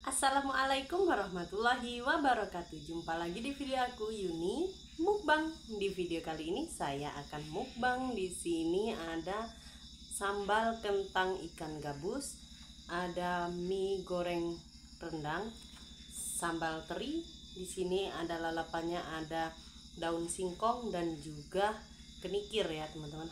Assalamualaikum warahmatullahi wabarakatuh. Jumpa lagi di video aku Yuni mukbang. Di video kali ini saya akan mukbang. Di sini ada sambal kentang ikan gabus, ada mie goreng rendang, sambal teri. Di sini ada lalapannya, ada daun singkong dan juga kenikir ya teman-teman.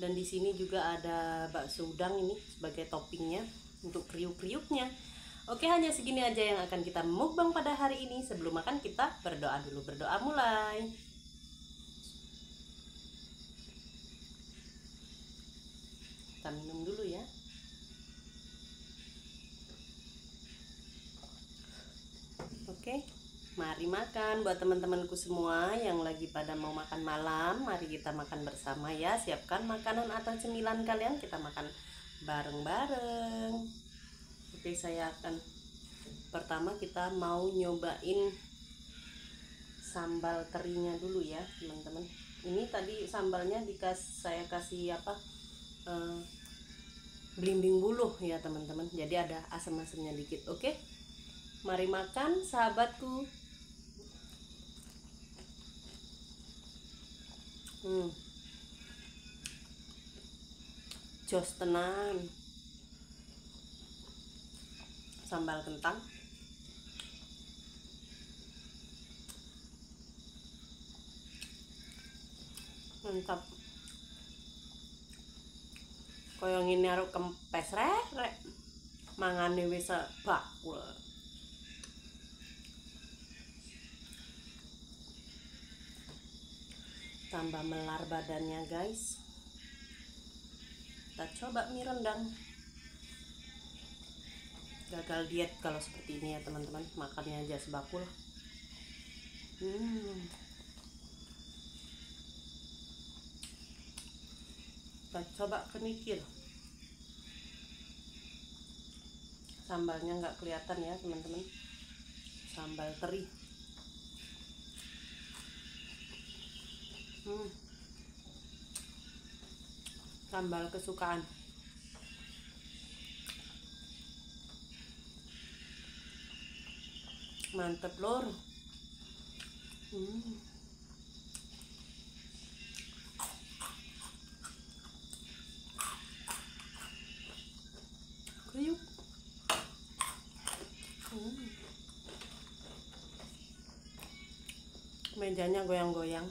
Dan di sini juga ada bakso udang ini sebagai toppingnya untuk kriuk-kriuknya. Oke, hanya segini aja yang akan kita mukbang pada hari ini. Sebelum makan kita berdoa dulu. Berdoa mulai. Kita minum dulu ya. Oke, mari makan buat teman-temanku semua yang lagi pada mau makan malam. Mari kita makan bersama ya. Siapkan makanan atau cemilan kalian, kita makan bareng-bareng. Oke, saya akan pertama kita mau nyobain sambal terinya dulu ya teman-teman. Ini tadi sambalnya saya kasih belimbing buluh ya teman-teman, jadi ada asam-asamnya dikit. Oke, mari makan sahabatku. Jos tenan sambal kentang. Mantap. Koyo ngene arep kempes rek. Mangane wis bakul. Tambah melar badannya, guys. Kita coba mie rendang. Gagal diet kalau seperti ini ya teman-teman, makannya aja sebakul. Kita coba kenikir. Sambalnya nggak kelihatan ya teman-teman, sambal teri. Sambal kesukaan. Mantep lor. Kriuk. Mejanya goyang-goyang.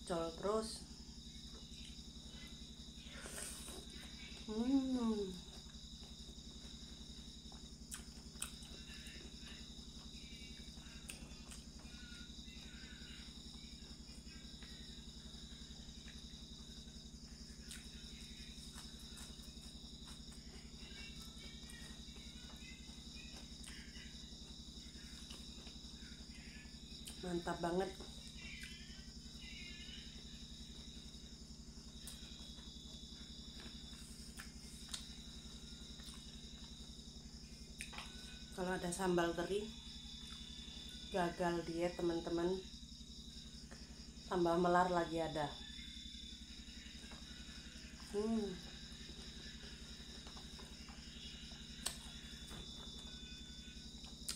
Cocol terus. Mantap banget. Kalau ada sambal teri, gagal diet teman-teman. Tambah melar lagi ada.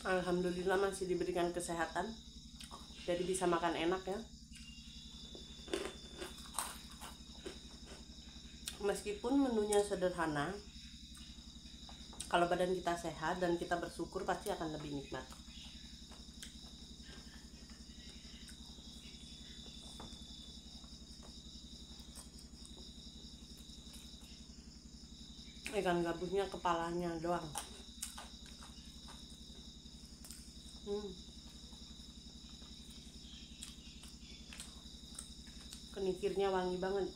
Alhamdulillah masih diberikan kesehatan, jadi bisa makan enak ya. Meskipun menunya sederhana, kalau badan kita sehat dan kita bersyukur pasti akan lebih nikmat. Ikan gabusnya kepalanya doang. Kenikirnya wangi banget.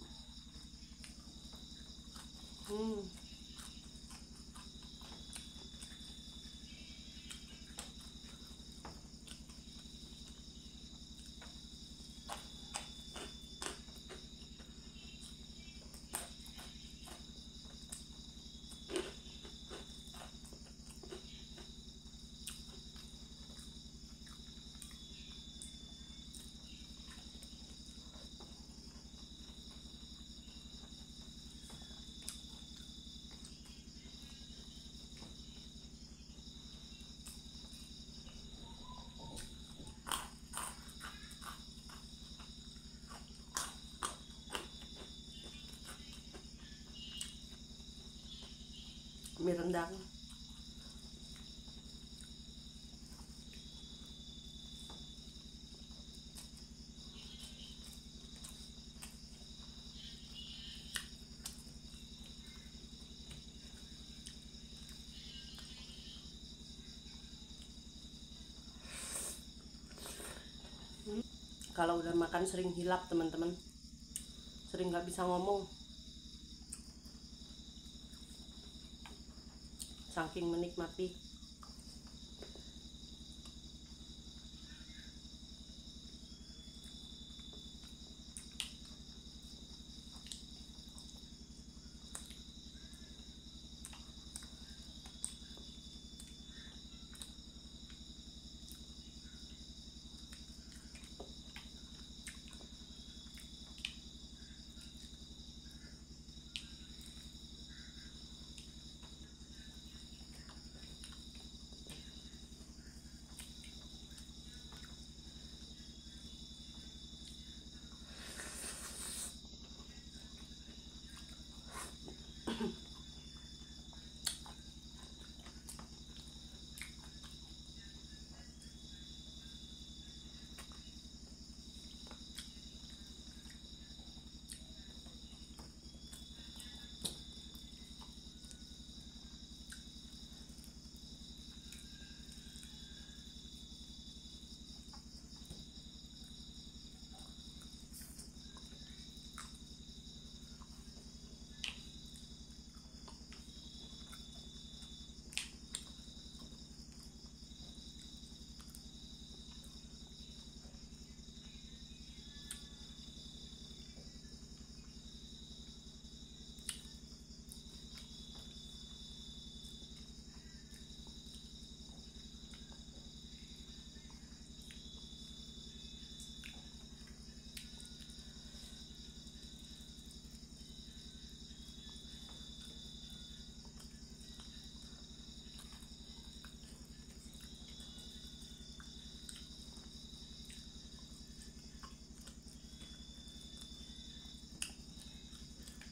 mie rendang. Kalau udah makan sering hilap teman-teman, sering nggak bisa ngomong, saking menikmati.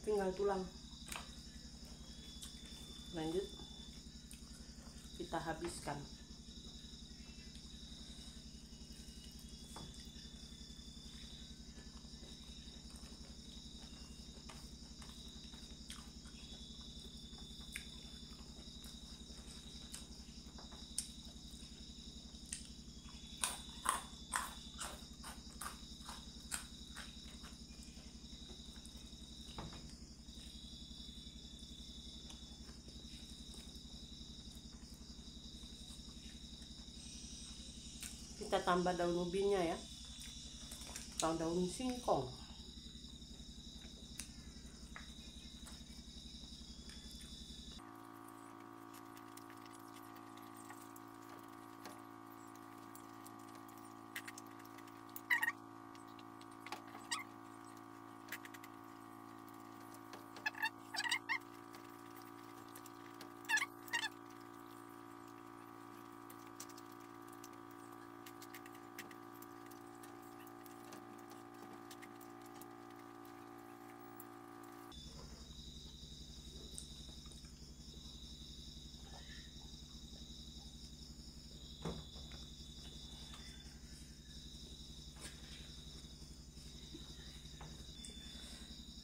Tinggal tulang. Lanjut kita habiskan. Kita tambah daun ubinya ya, atau daun singkong.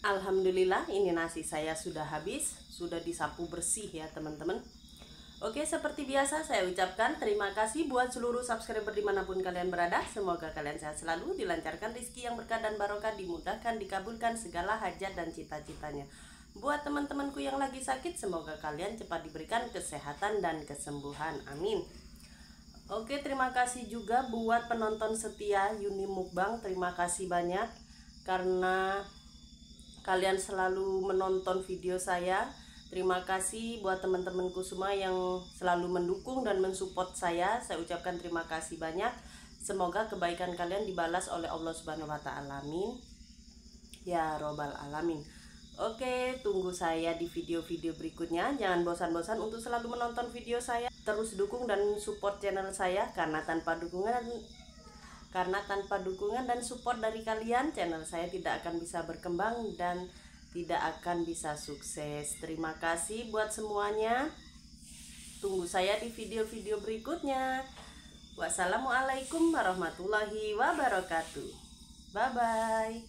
Alhamdulillah, ini nasi saya sudah habis, sudah disapu bersih ya teman-teman. Oke, seperti biasa saya ucapkan terima kasih buat seluruh subscriber dimanapun kalian berada. Semoga kalian sehat selalu, dilancarkan rezeki yang berkah dan barokah, dimudahkan, dikabulkan segala hajat dan cita-citanya. Buat teman-temanku yang lagi sakit, semoga kalian cepat diberikan kesehatan dan kesembuhan, amin. Oke, terima kasih juga buat penonton setia Yuni Mukbang. Terima kasih banyak karena kalian selalu menonton video saya. Terima kasih buat teman-temanku semua yang selalu mendukung dan mensupport saya. Saya ucapkan terima kasih banyak. Semoga kebaikan kalian dibalas oleh Allah Subhanahu wa Ta'ala. Amin ya robbal alamin. Oke, tunggu saya di video-video berikutnya. Jangan bosan-bosan untuk selalu menonton video saya. Terus dukung dan support channel saya, karena tanpa dukungan dan support dari kalian, channel saya tidak akan bisa berkembang dan tidak akan bisa sukses. Terima kasih buat semuanya. Tunggu saya di video-video berikutnya. Wassalamualaikum warahmatullahi wabarakatuh. Bye bye.